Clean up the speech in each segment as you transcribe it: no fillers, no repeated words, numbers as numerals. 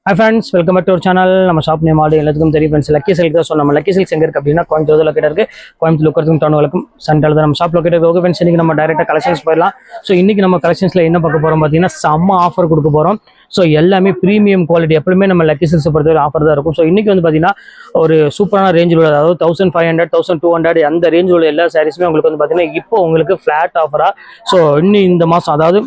Hi friends, welcome back to our channel. நம்ம shop name ஆடு எல்லாத்துக்கும் தெரியும் ஃப்ரெண்ட்ஸ். லக்கி சில்க் தான். ஸோ நம்ம லக்கி சில்க்ஸ் எங்கே இருக்குது அப்படின்னா கோயம்புத்தூர் லொக்கேட் இருக்குது. கோயம்புத்தூர் லொக்கேட்டுக்கும் டவுனுக்கும் சென்ட்ரல் தான் நம்ம ஷாப் லொக்கேட் இருக்குது. ஓகே ஃப்ரெண்ட்ஸ், இன்றைக்கி நம்ம டேரெக்டாக கலெக்ஷன்ஸ் போயிடலாம். ஸோ இன்றைக்கி நம்ம கலெக்ஷன்ஸில் என்ன பார்க்க போகிறோம் பார்த்தீங்கன்னா செம்ம ஆஃபர் கொடுக்க போகிறோம். ஸோ எல்லாமே ப்ரீமியம் குவாலிட்டி, எப்பவுமே நம்ம லக்கி சில்க்ஸை பொறுத்தவரை ஆஃபர் தான் இருக்கும். ஸோ இன்றைக்கி வந்து பார்த்தீங்கன்னா ஒரு சூப்பரான ரேஞ்சில் உள்ள, அதாவது 1500 1200 அந்த ரேஞ்சில் உள்ள எல்லா சாரீஸுமே உங்களுக்கு வந்து பார்த்தீங்கன்னா இப்போ உங்களுக்கு ஃப்ளாட் ஆஃபராக. ஸோ இன்னும் இந்த மாதம், அதாவது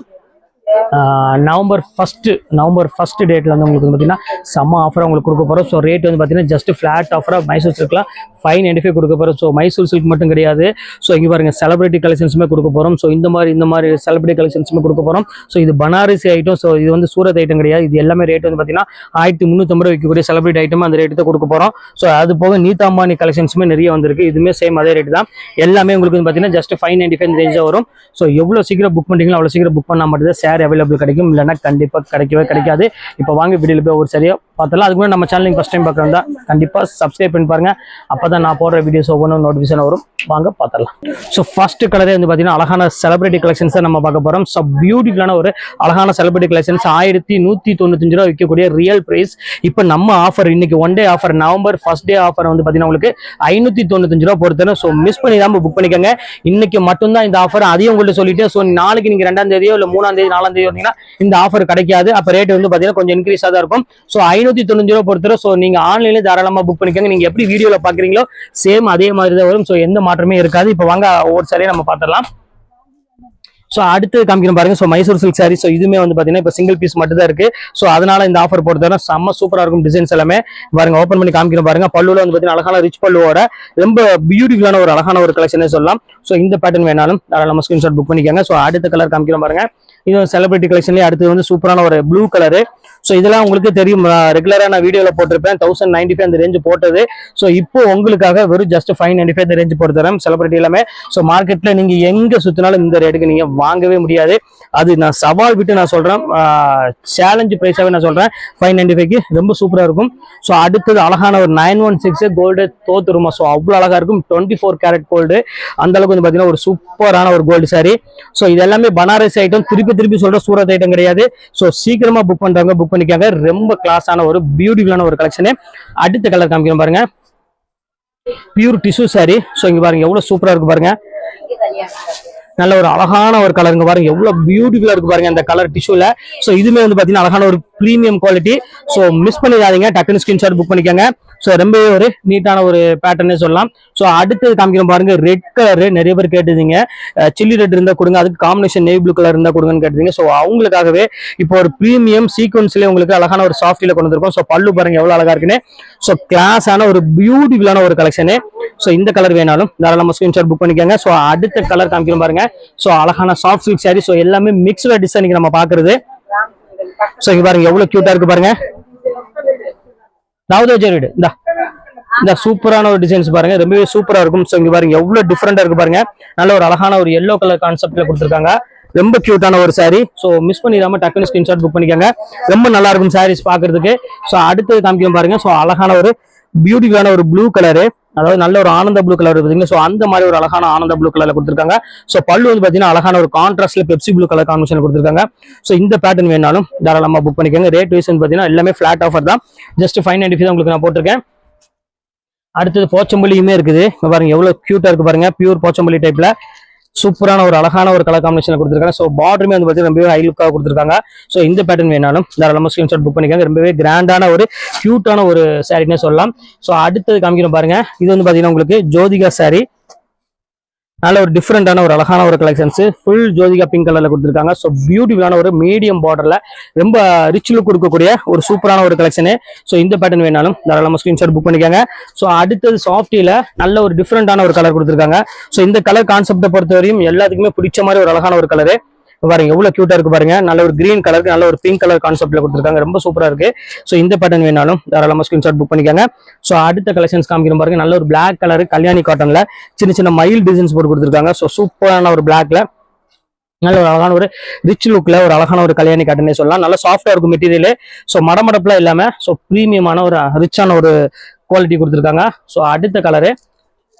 நவம்பர் ஃபர்ஸ்ட் டேட்டில் வந்து உங்களுக்கு பார்த்தீங்கன்னா செம்ம ஆஃபராக உங்களுக்கு கொடுக்க போகிறோம். ஸோ ரேட் வந்து பார்த்தீங்கன்னா ஜஸ்ட் ஃப்ளாட் ஆஃபராக மைசூர் சில்க்லாம் 595 கொடுக்க போகிறோம். ஸோ மைசூர் சில்க் மட்டும் கிடையாது, ஸோ இங்கே பாருங்கள் செலிபிரிட்டி கலெக்ஷன்ஸுமே கொடுக்க போகிறோம். ஸோ இந்த மாதிரி செலிபிரிட்டி கலெக்ஷன்ஸுமே கொடுக்க போகிறோம். ஸோ இது பனாரசி ஐட்டம். ஸோ இது வந்து சூரத் ஐட்டம் கிடையாது. இது எல்லாமே ரேட் வந்து பார்த்தீங்கன்னா 1350 விற்கக்கூடிய செலிபிரிட்டி ஐட்டம் அந்த ரேட்டு தான் கொடுக்க போகிறோம். ஸோ அது போக நீதா அம்பானி கலெக்ஷன்ஸுமே நிறைய வந்திருக்கு. இதுவுமே சேம் அதே ரேட்டு தான். எல்லாமே உங்களுக்கு வந்து பார்த்தீங்கன்னா ஜஸ்ட் 595 ரேஞ்சாக வரும். ஸோ எவ்வளோ சீக்கிரம் புக் பண்ணுறீங்களோ அவ்வளோ சீக்கிரம் புக் பண்ணால் மட்டும் தான் சேர் அவைலபிள் கிடைக்கும், இல்லைன்னா கண்டிப்பாக கிடைக்காது. இப்போ வாங்க வீடியோவில் போய் ஒரு சரியாக பார்த்தலாம். அதுக்கு முன்னாடி நம்ம சேனல் ஃபஸ்ட் டைம் பார்க்குறதா கண்டிப்பாக சப்ஸ்கிரைப் பண்ணி பாருங்க. அப்போ தான் நான் போடுற வீடியோஸ் ஒவ்வொன்றும் நோட்டிஃபிகேஷன் வரும். வாங்க பார்த்தலாம். ஸோ ஃபர்ஸ்ட் கலரே வந்து பார்த்தீங்கன்னா அழகான செலிபிரிட்டி கலெக்ஷன்ஸ் தான் நம்ம பார்க்க போகிறோம். ஸோ பியூட்டிஃபுல்லான ஒரு அழகான செலிபிரிட்டி கலெக்ஷன்ஸ் 1195 ரூபா விற்கக்கூடிய ரியல் பிரைஸ். இப்போ நம்ம ஆஃபர் இன்னைக்கு one day offer, November first day offer வந்து பார்த்தீங்கன்னா உங்களுக்கு 595 ரூபா பொறுத்தரும். ஸோ மிஸ் பண்ணி தான் புக் பண்ணிக்கோங்க. இன்னைக்கு மட்டும்தான் இந்த ஆஃபர், அதையும் உங்கள்கிட்ட சொல்லிட்டு. ஸோ நாளைக்கு நீங்கள் 2ஆம் தேதியோ இல்லை 3ஆம் தேதி 4ஆம் தேதி வந்தீங்கன்னா இந்த ஆஃபர் கிடைக்காது. அப்போ ரேட் வந்து பார்த்தீங்கன்னா கொஞ்சம் இன்க்ரீஸாக தான் இருக்கும். ஸோ 595 ரூபா பொறுத்தரும். ஸோ நீங்கள் ஆன்லைனில் தாராளமாக புக் பண்ணிக்கோங்க. நீங்கள் எப்படி வீடியோவில் பார்க்குறீங்களோ சேம் அதே மாதிரி தான் வரும். ஸோ எந்த மாற்றமே இருக்காது. இப்போ வாங்க ஒவ்வொரு சாரியை நம்ம பார்த்துடலாம். ஸோ அடுத்து காமிக்கிறோம் பாருங்க. So Mysore silk sorry. So இதுவுமே வந்து பார்த்தீங்கன்னா இப்போ சிங்கிள் பீஸ் மட்டும் தான் இருக்கு. ஸோ அதனால இந்த ஆஃபர் பொறுத்தவரை செம்ம சூப்பராக இருக்கும். டிசைன்ஸ் எல்லாமே பாருங்க, ஓப்பன் பண்ணி காமிக்கிறோம் பாருங்க. பல்லுல வந்து பார்த்தீங்கன்னா அழகான ரிச் பல்லுவோட ரொம்ப பியூட்டிஃபுல்லான ஒரு அழகான ஒரு கலெக்ஷனே சொல்லலாம். ஸோ இந்த பேட்டர்ன் வேணாலும் நம்ம ஸ்கிரீன்ஷாட் புக் பண்ணிக்கோங்க. ஸோ அடுத்த கலர் காமிக்கிறோம் பாருங்க. இது செலிபிரிட்டி கலெக்ஷன்லேயே அடுத்து வந்து சூப்பரான ஒரு ப்ளூ கலரு. ஸோ இதெல்லாம் உங்களுக்கு தெரியும், ரெகுலராக நான் வீடியோவில் போட்டிருப்பேன். 1095 அந்த ரேஞ்சு போட்டது. ஸோ இப்போ உங்களுக்காக வெறும் ஜஸ்ட் 595 இந்த ரேஞ்சு போட்டு தரேன் செலிபிரிட்டி எல்லாமே. ஸோ மார்க்கெட்டில் நீங்கள் எங்கே சுற்றினாலும் இந்த ரேட்டுக்கு நீங்கள் வாங்கவே முடியாது. அது நான் சவால் விட்டு நான் சொல்கிறேன், சேலஞ்சு ப்ரைஸாகவே நான் சொல்கிறேன். 595க்கு ரொம்ப சூப்பராக இருக்கும். ஸோ அடுத்தது அழகான ஒரு 916 கோல்டு தோத்துருமா. ஸோ அவ்வளோ அழகாக இருக்கும். 24 கேரட் கோல்டு, அந்த அளவுக்கு வந்து பார்த்தீங்கன்னா ஒரு சூப்பரான ஒரு கோல்டு சாரி. ஸோ இது எல்லாமே பனாரசி ஐட்டம். திருப்பி சொல்கிற சூரத் ஐட்டம் கிடையாது. ஸோ சீக்கிரமாக புக் பண்ணுறாங்க, புக் பண்ணிக்காங்க. ரொம்ப கிளாஸான ஒரு பியூட்டிஃபுல்லான ஒரு கலெக்ஷன். அடுத்த கலர் காமிக்கிறோம் பாருங்க, பியூர் டிஷ்யூ சாரி. ஸோ இங்க பாருங்க எவ்வளவு சூப்பரா இருக்கு பாருங்க. நல்ல ஒரு அழகான ஒரு கலருங்க பாருங்க, எவ்வளவு பியூட்டிஃபுல்லா இருக்கு பாருங்க அந்த கலர் டிஷ்யூல. ஸோ இதுமே வந்து பாத்தீங்கன்னா அழகான ஒரு பிரீமியம் குவாலிட்டி. ஸோ மிஸ் பண்ணிடாதீங்க, டக்குனு ஸ்கிரீன்ஷாட் புக் பண்ணிக்கோங்க. ஸோ ரொம்பவே ஒரு நீட்டான ஒரு பேட்டர்னே சொல்லலாம். ஸோ அடுத்தது காமிக்கிறோம் பாருங்க, ரெட் கலரு. நிறைய பேர் கேட்டுதீங்க சில்லி ரெட் இருந்தா கொடுங்க, அதுக்கு காம்பினேஷன் நேவி ப்ளூ கலர் இருந்தா கொடுங்கன்னு கேட்டுதீங்க. ஸோ அவங்களுக்காகவே இப்போ ஒரு பிரீமியம் சீக்வன்ஸ்லேயே உங்களுக்கு அழகான ஒரு சாஃப்டில கொண்டு வந்திருக்கோம். ஸோ பல்லு பாருங்க எவ்வளவு அழகா இருக்குன்னு. ஸோ கிளாஸான ஒரு பியூட்டிஃபுல்லான ஒரு கலெக்ஷனு. ஸோ இந்த கலர் வேணாலும் தாராளமாக ஸ்கிரீன்ஷாட் புக் பண்ணிக்கோங்க. ஸோ அடுத்த கலர் காமிக்கிறோம் பாருங்க. ஸோ அழகான சாஃப்ட் சில்க் சாரி. ஸோ எல்லாமே மிக்ஸ்டு டிசைன் நம்ம பாக்குறது. ஸோ இங்க பாருங்க எவ்வளவு கியூட்டா இருக்கு பாருங்க. இந்த சூப்பரான ஒரு டிசைன்ஸ் பாருங்க, ரொம்பவே சூப்பரா இருக்கும். ஸோ இங்க பாருங்க எவ்வளவு டிஃபரெண்டா இருக்கு பாருங்க. நல்ல ஒரு அழகான ஒரு எல்லோ கலர் கான்செப்ட்ல கொடுத்துருக்காங்க. ரொம்ப கியூட்டான ஒரு சாரி. ஸோ மிஸ் பண்ணிடாம டக்குனு ஸ்கிரீன்ஷாட் புக் பண்ணிக்கோங்க. ரொம்ப நல்லா இருக்கும் சாரீஸ் பாக்குறதுக்கு. ஸோ அடுத்தது காமிக்கிறோம் பாருங்க. ஸோ அழகான ஒரு பியூட்டிஃபுல்லான ஒரு ப்ளூ கலரு, அதாவது நல்ல ஒரு ஆனந்த ப்ளூ கலர் இருக்குதுங்க. ஸோ அந்த மாதிரி ஒரு அழகான ஆனந்த ப்ளூ கலர்ல கொடுத்துருக்காங்க. ஸோ பல்லு வந்து பார்த்தீங்கன்னா அழகான ஒரு கான்ட்ராஸ்ட்ல பெப்சி ப்ளூ கலர் காம்பினேஷன் கொடுத்துருக்காங்க. ஸோ இந்த பேட்டர்ன் வேணாலும் தாராளமாக புக் பண்ணிக்கோங்க. ரேட் வைஸ் பார்த்தீங்கன்னா எல்லாமே ஃபிளாட் ஆஃபர் தான். ஜஸ்ட் 595 தான் உங்களுக்கு நான் போட்டிருக்கேன். அடுத்தது போச்சம்பள்ளியுமே இருக்குது. பாருங்க எவ்வளவு கியூட்டா இருக்கு பாருங்க, பியூர் போச்சம்பள்ளி டைப்ல சூப்பரான ஒரு அழகான ஒரு கலர் காம்பினேஷன் கொடுத்துருக்காங்க. ஸோ பார்டருமே வந்து பார்த்தீங்கன்னா ரொம்பவே ஹை லுக்காக கொடுத்துருக்காங்க. ஸோ இந்த பேட்டர்ன் வேணாலும் தாராளமாக ஸ்கிரீன்ஷாட் புக் பண்ணிக்காங்க. ரொம்பவே கிராண்டான ஒரு கியூட்டான ஒரு சாரினே சொல்லலாம். ஸோ அடுத்தது காமிக்கிறோம் பாருங்க. இது வந்து பார்த்தீங்கன்னா உங்களுக்கு ஜோதிகா சாரி. நல்ல ஒரு டிஃப்ரெண்டான ஒரு அழகான ஒரு கலெக்ஷன்ஸ். ஃபுல் ஜோதிகா பிங்க் கலர்ல கொடுத்துருக்காங்க. ஸோ பியூட்டிஃபுல்லான ஒரு மீடியம் பார்டர்ல ரொம்ப ரிச் லுக் கொடுக்கக்கூடிய ஒரு சூப்பரான ஒரு கலெக்ஷனு. ஸோ இந்த பேட்டர்ன் வேணாலும் தாராளமாக ஸ்கிரீன்ஷாட் புக் பண்ணிக்காங்க. ஸோ அடுத்தது சாஃப்டில நல்ல ஒரு டிஃப்ரெண்டான ஒரு கலர் கொடுத்துருக்காங்க. ஸோ இந்த கலர் கான்செப்டை பொறுத்தவரையும் எல்லாத்துக்குமே பிடிச்ச மாதிரி ஒரு அழகான ஒரு கலரு. பாருங்க எவ்வளவு கியூட்டா இருக்கு பாருங்க. நல்ல ஒரு கிரீன் கலருக்கு நல்ல ஒரு பிங்க் கலர் கான்செப்ட்ல கொடுத்துருக்காங்க. ரொம்ப சூப்பரா இருக்கு. ஸோ இந்த பேட்டர்ன் வேணாலும் தாராளமாக ஸ்கிரீன்ஷாட் புக் பண்ணிக்காங்க. ஸோ அடுத்த கலெக்ஷன்ஸ் காமிக்கிற பாருங்க. நல்ல ஒரு பிளாக் கலர் கல்யாணி காட்டன்ல சின்ன மயில் டிசைன்ஸ் போட்டு கொடுத்துருக்காங்க. ஸோ சூப்பரான ஒரு பிளாக்ல நல்ல ஒரு அழகான ஒரு ரிச் லுக்ல ஒரு அழகான ஒரு கல்யாணி காட்டனே சொல்லலாம். நல்ல சாஃப்டா இருக்கும் மெட்டீரியல். ஸோ மடமடப்புல இல்லாம ஸோ பிரீமியமான ஒரு ரிச்சான ஒரு குவாலிட்டி கொடுத்துருக்காங்க. ஸோ அடுத்த கலரு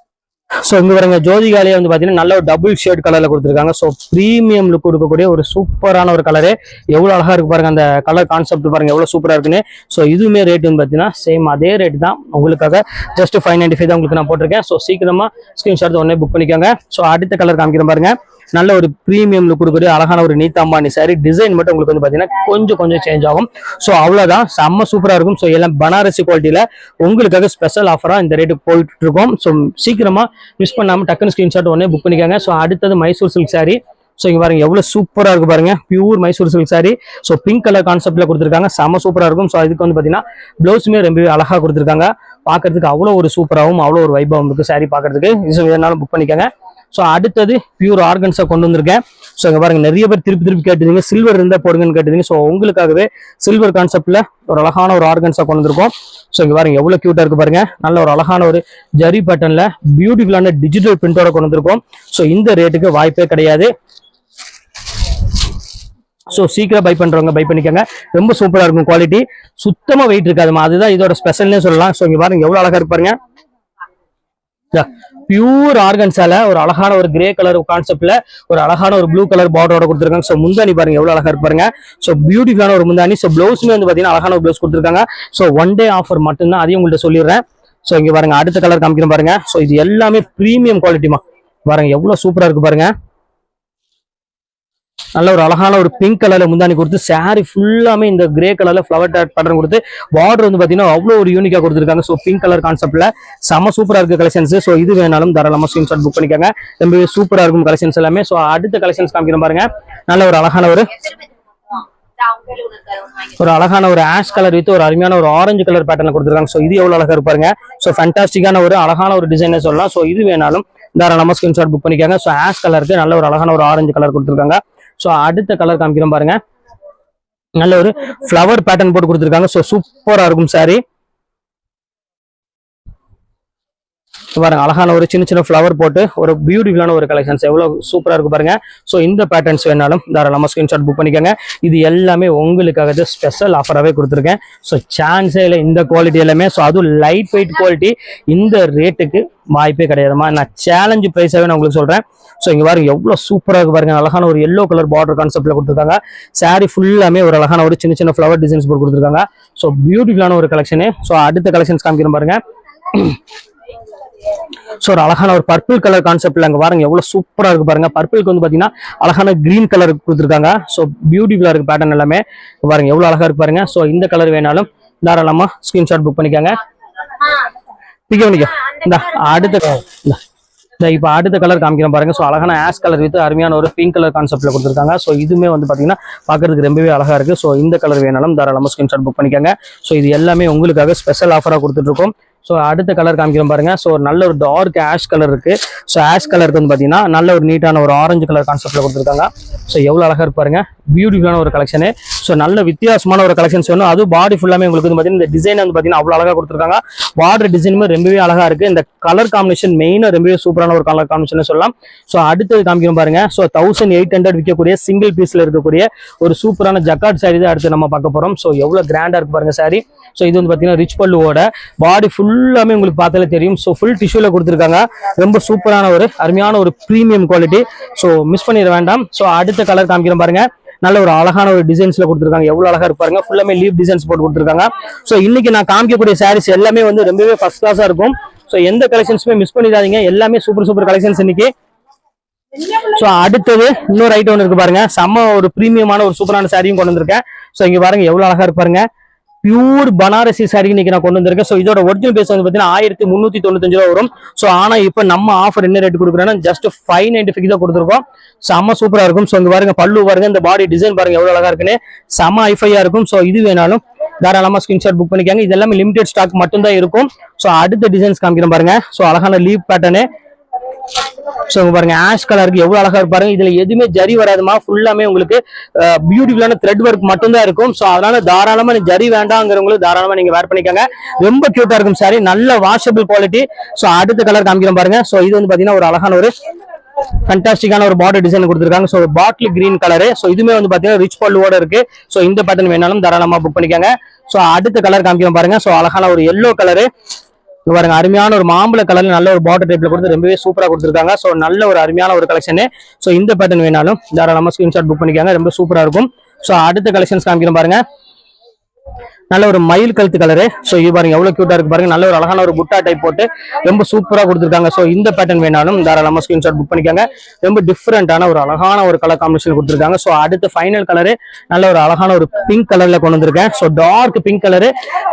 ஸோ இங்க பாருங்க ஜோதிகாலேயே வந்து பாத்தீங்கன்னா நல்ல ஒரு டபுள் ஷேட் கலர்ல கொடுத்துருக்காங்க. ஸோ பிரீமியம் லுக் கொடுக்கக்கூடிய ஒரு சூப்பரான ஒரு கலரு. எவ்வளவு அழகா இருக்கு பாருங்க, அந்த கலர் கான்செப்ட் பாருங்க எவ்வளவு சூப்பரா இருக்குன்னு. ஸோ இதுவுமே ரேட் வந்து பாத்தீங்கன்னா சேம் அதே ரேட் தான் உங்களுக்காக. ஜஸ்ட் 595 தான் உங்களுக்கு நான் போட்டிருக்கேன். ஸோ சீக்கிரமா ஸ்கிரீன்ஷாட் உடனே புக் பண்ணிக்கோங்க. ஸோ அடுத்த கலர் காமிக்கிறேன் பாருங்க. நல்ல ஒரு பிரீமியம் லுக் கொடுக்கக்கூடிய அழகான ஒரு நீத்தாம்பானி சாரி. டிசைன் மட்டும் உங்களுக்கு வந்து பாத்தீங்கன்னா கொஞ்சம் சேஞ்ச் ஆகும். ஸோ அவ்வளவுதான், செம்ம சூப்பரா இருக்கும். ஸோ எல்லாம் பனாரசி குவாலிட்டியில உங்களுக்காக ஸ்பெஷல் ஆஃபரா இந்த ரேட்டுக்கு போயிட்டு இருக்கோம். ஸோ சீக்கிரமா மிஸ் பண்ணாம டக்குன்னு ஸ்கிரீன்ஷாட் உடனே புக் பண்ணிக்கோங்க. ஸோ அடுத்தது மைசூர் சில்க் சாரி. ஸோ இங்க பாருங்க எவ்வளவு சூப்பரா இருக்கு பாருங்க, pure Mysore silk sorry. So pink colour கான்செப்ட்ல கொடுத்துருக்காங்க, செம்ம சூப்பரா இருக்கும். ஸோ இதுக்கு வந்து பாத்தீங்கன்னா பிளவுஸுமே ரொம்பவே அழகா கொடுத்துருக்காங்க. பாக்குறதுக்கு அவ்வளோ ஒரு சூப்பராகவும் அவ்வளோ ஒரு வைபாவும் இருக்கு சாரி பாக்குறதுக்கு. இது வேணாலும் புக் பண்ணிக்கோங்க. ஸோ அடுத்தது பியூர் ஆர்கன்ஸா கொண்டு வந்திருக்கேன். ஸோ இங்க பாருங்க நிறைய பேர் திருப்பி கேட்டுதீங்க, சில்வர் இருந்தா போடுங்கன்னு கேட்டுதீங்க. ஸோ உங்களுக்காகவே சில்வர் கான்செப்ட்ல ஒரு அழகான ஒரு ஆர்கன்ஸா கொண்டு வந்திருக்கோம். ஸோ இங்க பாருங்க எவ்வளவு கியூட்டா இருக்கு பாருங்க, நல்ல ஒரு அழகான ஒரு ஜரி பேட்டர்ன்ல பியூட்டிஃபுல்லான டிஜிட்டல் பிரிண்டோட கொண்டு வந்திருக்கோம். ஸோ இந்த ரேட்டுக்கு வாய்ப்பே கிடையாது. ஸோ சீக்கிரம் பை பண்றவங்க பை பண்ணிக்கோங்க, ரொம்ப சூப்பரா இருக்கும். குவாலிட்டி சுத்தமா வெயிட் இருக்காதுமா, அதுதான் இதோட ஸ்பெஷல்னே சொல்லலாம். ஸோ இங்க பாருங்க எவ்வளவு அழகா இருக்கு பாருங்க, பியூர் ஆர்கன்ஸால ஒரு அழகான ஒரு கிரே கலர் கான்செப்ட்ல ஒரு அழகான ஒரு ப்ளூ கலர் பார்டரோட கொடுத்துருக்காங்க. ஸோ முந்தானி பாருங்க எவ்வளவு அழகா இருப்பாருங்க. ஸோ பியூட்டிஃபுல்லான ஒரு முந்தானி. ஸோ பிளவுஸ்மே வந்து பாத்தீங்கன்னா அழகான ஒரு பிளவுஸ் கொடுத்துருக்காங்க. ஸோ ஒன் டே ஆஃபர் மட்டும்தான், அதையும் உங்கள்கிட்ட சொல்லிடுறேன். ஸோ இங்க பாருங்க அடுத்த கலர் காமிக்கிறேன் பாருங்க. ஸோ இது எல்லாமே பிரீமியம் குவாலிட்டிமா, பாருங்க எவ்வளவு சூப்பரா இருக்கு பாருங்க. நல்ல ஒரு அழகான ஒரு பிங்க் கலர்ல முந்தானி கொடுத்து சாரி ஃபுல்லாமே இந்த கிரே கலர்ல ஃபிளவர் பேட்டர்ன் கொடுத்து பார்டர் வந்து பாத்தீங்கன்னா அவ்வளவு ஒரு யூனிக்கா கொடுத்துருக்காங்க. ஸோ பிங்க் கலர் கான்செப்ட்ல செம சூப்பரா இருக்கு கலெக்ஷன்ஸ். ஸோ இது வேணாலும் தாராளமா ஸ்கிரீன்ஷாட் புக் பண்ணிக்கோங்க, ரொம்பவே சூப்பரா இருக்கும் கலெக்ஷன்ஸ் எல்லாமே. ஸோ அடுத்த கலெக்ஷன்ஸ் காமிக்கிறேன் பாருங்க. நல்ல ஒரு அழகான ஒரு ஆஷ் கலர் வித் ஒரு அருமையான ஒரு ஆரஞ்சு கலர் பேட்டர்ல கொடுத்துருக்காங்க. ஸோ இது எவ்வளவு அழகா இருப்பாருங்க. ஸோ ஃபேண்டாஸ்டிக்கான ஒரு அழகான ஒரு டிசைன் சொல்லலாம். ஸோ இது வேணாலும் தாராளமா ஸ்கிரீன்ஷாட் புக் பண்ணிக்கோங்க. ஸோ ஆஷ் கலருக்கு நல்ல ஒரு அழகான ஒரு ஆரஞ்சு கலர் கொடுத்துருக்காங்க. ஸோ அடுத்த கலர் காமிக்கிறோம் பாருங்க, நல்ல ஒரு ஃபிளவர் பேட்டர்ன் போட்டு கொடுத்துருக்காங்க. ஸோ சூப்பரா இருக்கும் சாரி. பாருங்க அழகான ஒரு சின்ன ஃபிளவர் போட்டு ஒரு பியூட்டிஃபுல்லான ஒரு கலெக்ஷன்ஸ் எவ்வளவு சூப்பரா இருக்கு பாருங்க. ஸோ இந்த பேட்டர்ன்ஸ் வேணாலும் தாராளமா ஸ்கிரீன்ஷாட் புக் பண்ணிக்கோங்க. இது எல்லாமே உங்களுக்காக ஸ்பெஷல் ஆஃபராகவே கொடுத்துருக்கேன். ஸோ சான்ஸே இல்லை இந்த குவாலிட்டி எல்லாமே. ஸோ அதுவும் லைட் வெயிட் குவாலிட்டி இந்த ரேட்டுக்கு வாய்ப்பே கிடையாதுமா, நான் சேலஞ்சு பிரைஸாவே நான் உங்களுக்கு சொல்றேன். ஸோ இங்க பாருங்க எவ்வளவு சூப்பரா இருக்கு பாருங்க, அழகான ஒரு எல்லோ கலர் பார்டர் கான்செப்ட்ல கொடுத்துருக்காங்க. சாரி ஃபுல்லாமே ஒரு அழகான ஒரு சின்ன ஃபிளவர் டிசைன்ஸ் போட்டு கொடுத்துருக்காங்க. ஸோ பியூட்டிஃபுல்லான ஒரு கலெக்ஷனு. ஸோ அடுத்த கலெக்ஷன்ஸ் காமிக்கிறேன் பாருங்க. ஸோ ஒரு அழகான ஒரு பர்பிள் கலர் கான்செப்ட்ல அங்க பாருங்க எவ்வளவு சூப்பரா இருக்கு பாருங்க. பர்பிளுக்கு வந்து பாத்தீங்கன்னா அழகான கிரீன் கலர் கொடுத்துருக்காங்க. ஸோ பியூட்டிஃபுல்லா இருக்கு பேட்டர்ன் எல்லாமே. பாருங்க எவ்வளவு அழகா இருக்கு பாருங்க. ஸோ இந்த கலர் வேணாலும் தாராளமா ஸ்கிரீன்ஷாட் புக் பண்ணிக்கோங்க. இந்த இப்ப அடுத்த கலர் காமிக்கிறேன் பாருங்க. ஸோ அழகான ஆஷ் கலர் வித் அருமையான ஒரு பிங்க் கலர் கான்செப்ட்ல கொடுத்துருக்காங்க. ஸோ இதுவுமே வந்து பாத்தீங்கன்னா பாக்குறதுக்கு ரொம்பவே அழகா இருக்கு. ஸோ இந்த கலர் வேணாலும் தாராளமா ஸ்கிரீன்ஷாட் புக் பண்ணிக்கோங்க. ஸோ இது எல்லாமே உங்களுக்காக ஸ்பெஷல் ஆஃபரா கொடுத்துட்டு இருக்கோம். ஸோ அடுத்த கலர் காமிக்கிறோம் பாருங்க. ஸோ நல்ல ஒரு டார்க் ஆஷ் கலர் இருக்கு. ஸோ ஆஷ் கலருக்கு வந்து பாத்தீங்கன்னா நல்ல ஒரு நீட்டான ஒரு ஆரஞ்சு கலர் கான்செப்ட்ல கொடுத்துருக்காங்க. ஸோ எவ்வளவு அழகா இருப்பாருங்க, பியூட்டிஃபுல்லான ஒரு கலெக்ஷனு. ஸோ நல்ல வித்தியாசமான ஒரு கலெக்ஷன்ஸ் வேணும். அது பாடி ஃபுல்லாமே உங்களுக்கு வந்து பாத்தீங்கன்னா இந்த டிசைன் வந்து பாத்தீங்கன்னா அவ்வளவு அழகா கொடுத்துருக்காங்க. பார்டர் டிசைனுமே ரொம்பவே அழகா இருக்கு. இந்த கலர் காம்பினேஷன் மெயினா ரொம்பவே சூப்பரான ஒரு கலர் காம்பினேஷன் சொல்லலாம். ஸோ அடுத்தது காமிக்கிறோம் பாருங்க. ஸோ 1800 விற்கக்கூடிய சிங்கிள் பீஸ்ல இருக்கக்கூடிய ஒரு சூப்பரான ஜக்கார்ட் சாரி தான் அடுத்து நம்ம பார்க்க போறோம். ஸோ எவ்வளவு கிராண்டா இருக்கு பாருங்க சாரி. ஸோ இது வந்து பாத்தீங்கன்னா ரிச் பல்லுவோட பாடி ஃபுல்லாமே உங்களுக்கு பார்த்தாலே தெரியும். ஸோ ஃபுல் டிஷ்யூல கொடுத்துருக்காங்க. ரொம்ப சூப்பரான ஒரு அருமையான ஒரு பிரீமியம் குவாலிட்டி. ஸோ மிஸ் பண்ணிட வேண்டாம். ஸோ அடுத்த கலர் காமிக்கிறோம் பாருங்க. நல்ல ஒரு அழகான ஒரு டிசைன்ஸ்ல கொடுத்துருக்காங்க. எவ்வளவு அழகா இருப்பாருங்க, ஃபுல்லாமே லீவ் டிசைன்ஸ் போட்டு கொடுத்துருக்காங்க. ஸோ இன்னைக்கு நான் காமிக்கக்கூடிய சாரீஸ் எல்லாமே வந்து ரொம்பவே ஃபர்ஸ்ட் கிளாஸா இருக்கும். ஸோ எந்த கலெக்ஷன்ஸுமே மிஸ் பண்ணிடாதீங்க, எல்லாமே சூப்பர் கலெக்ஷன்ஸ் இன்னைக்கு. ஸோ அடுத்தது இன்னொரு ஐட்டம் ஒன்று இருக்கு பாருங்க, செம்ம ஒரு பிரீமியமான ஒரு சூப்பரான சாரியும் கொண்டு வந்திருக்கேன். ஸோ இங்க பாருங்க எவ்வளவு அழகா இருப்பாருங்க, பியூர் பனாரசி சாரி இன்னைக்கு நான் கொண்டு வந்திருக்கேன். ஸோ இதோட ஒரிஜினல் பேஸ் வந்து பாத்தீங்கன்னா 1395 ரூபா வரும். ஸோ ஆனா இப்போ நம்ம ஆஃபர் என்ன ரேட் கொடுக்குறோம்னா ஜஸ்ட் 595 தான் கொடுத்துருக்கோம். செம்ம சூப்பரா இருக்கும். ஸோ இங்க பாருங்க பல்லு பாருங்க, இந்த பாடி டிசைன் பாருங்க எவ்வளவு அழகா இருக்குன்னு, செம்ம ஐஃபையா இருக்கும். ஸோ இது வேணாலும் தாராளமா ஸ்கிரீன்ஷாட் புக் பண்ணிக்காங்க. இது எல்லாமே லிமிடெட் ஸ்டாக் மட்டும் தான் இருக்கும். ஸோ அடுத்த டிசைன்ஸ் காமிக்கிறேன் பாருங்க. ஸோ அழகான லீவ் பேட்டர்னு. ஸோ பாருங்க ஆஷ் கலருக்கு எவ்வளவு அழகா இருப்பாருங்க. இதுல எதுவுமே ஜரி வராதுமா, ஃபுல்லாமே உங்களுக்கு பியூட்டிஃபுல்லான த்ரெட் ஒர்க் மட்டும் தான் இருக்கும். ஸோ அதனால தாராளமா ஜரி வேண்டாங்கிறவங்களுக்கு தாராளமா நீங்க வேர் பண்ணிக்காங்க. ரொம்ப கியூட்டா இருக்கும் சாரி, நல்ல வாஷபிள் குவாலிட்டி. ஸோ அடுத்த கலர் காமிக்கிறோம் பாருங்க. ஸோ இது வந்து பாத்தீங்கன்னா ஒரு அழகான ஒரு ஃபேண்டாஸ்டிக்கான ஒரு பார்டர் டிசைன் கொடுத்துருக்காங்க. So bottle green colour. So இதுமே வந்து பாத்தீங்கன்னா ரிச் பல்லுவோட இருக்கு. ஸோ இந்த பேட்டர்ன் வேணாலும் தாராளமா புக் பண்ணிக்காங்க. ஸோ அடுத்த கலர் காமிக்கிறோம் பாருங்க. ஸோ அழகான ஒரு எல்லோ கலரு. இங்க பாருங்க அருமையான ஒரு மாம்பழ கலர்ல நல்ல ஒரு பார்டர் டைப்ல கொடுத்து ரொம்பவே சூப்பரா கொடுத்துருக்காங்க. ஸோ நல்ல ஒரு அருமையான ஒரு கலெக்ஷன். ஸோ இந்த பேட்டர்ன் வேணாலும் தாராளமா ஸ்கிரீன்ஷாட் புக் பண்ணிக்காங்க, ரொம்ப சூப்பரா இருக்கும். ஸோ அடுத்த கலெக்ஷன்ஸ் காமிக்கிறோம் பாருங்க. நல்ல ஒரு மயில் கழுத்து கலரு. ஸோ இது பாருங்க எவ்வளவு கியூட்டா இருக்கு பாருங்க. நல்ல ஒரு அழகான ஒரு புட்டா டைப் போட்டு ரொம்ப சூப்பரா கொடுத்துருக்காங்க. ஸோ இந்த பேட்டர்ன் வேணாலும் தாராளமா ஸ்கிரீன்ஷாட் புக் பண்ணிக்காங்க, ரொம்ப டிஃப்ரெண்டான ஒரு அழகான ஒரு கலர் காம்பினேஷன் கொடுத்துருக்காங்க. ஸோ அடுத்த ஃபைனல் கலரு நல்ல ஒரு அழகான ஒரு பிங்க் கலர்ல கொண்டு வந்திருக்கேன். So dark pink colour,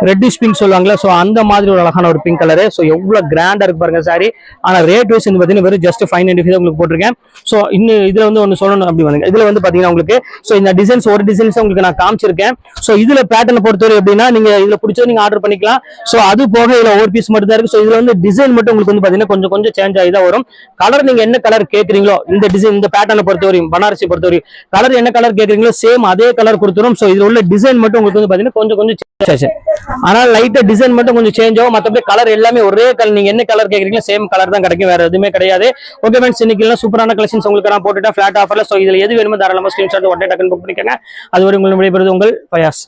reddish pink சொல்லுவாங்களா, ஸோ அந்த மாதிரி ஒரு அழகான ஒரு பிங்க் கலரு. ஸோ எவ்வளவு கிராண்டா இருக்கு பாருங்க சாரி. ஆனா ரேட் வைஸ் பார்த்தீங்கன்னா வெறும் ஜஸ்ட் 595 உங்களுக்கு போட்டிருக்கேன். ஸோ இன்னும் இதுல வந்து ஒன்று சொல்லணும் அப்படி வந்து இதுல வந்து பாத்தீங்கன்னா உங்களுக்கு ஸோ இந்த டிசைன்ஸ் ஒரு டிசைன்ஸ் உங்களுக்கு நான் காமிச்சிருக்கேன். ஸோ இதுல பேட்டர்ன் பொறுத்தவரை எப்படின்னா நீங்க இதுல பிடிச்சது நீங்க ஆர்டர் பண்ணிக்கலாம். ஸோ அது போக இதுல ஒரு பீஸ் மட்டும் தான் இருக்கு. ஸோ இதுல வந்து டிசைன் மட்டும் உங்களுக்கு வந்து பாத்தீங்கன்னா கொஞ்சம் கொஞ்சம் சேஞ்ச் ஆகி தான் வரும். கலர் நீங்க என்ன கலர் கேட்குறீங்களோ இந்த டிசைன் இந்த பேட்டர்னை பொறுத்தவரையும் பனாரசி பொறுத்தவரையும் கலர் என்ன கலர் கேட்குறீங்களோ சேம் அதே கலர் கொடுத்துரும். ஸோ இதுல உள்ள டிசைன் மட்டும் உங்களுக்கு வந்து பாத்தீங்கன்னா கொஞ்சம் கொஞ்சம் சேஞ்ச் ஆச்சு. ஆனால் லைட்டா டிசைன் மட்டும் கொஞ்சம் சேஞ்ச் ஆகும், மற்றபடி கலர் எல்லாமே ஒரே கலர். நீங்க என்ன கலர் கேட்குறீங்களோ சேம் கலர் தான் கிடைக்கும், வேற எதுவுமே கிடையாது. ஓகே ஃப்ரெண்ட்ஸ், இன்னைக்கு சூப்பரான கலெக்ஷன்ஸ் உங்களுக்கு நான் போட்டுட்டேன் ஃபிளாட் ஆஃபர்ல. ஸோ இதுல எது வேணுமோ தாராளமா ஸ்கிரீன்ஷாட் உடனே டக்குன்னு புக் பண்ணிக்கோங்க. அது வரை உங்களை விடைபெறுவது உங்கள் பயாஸ்.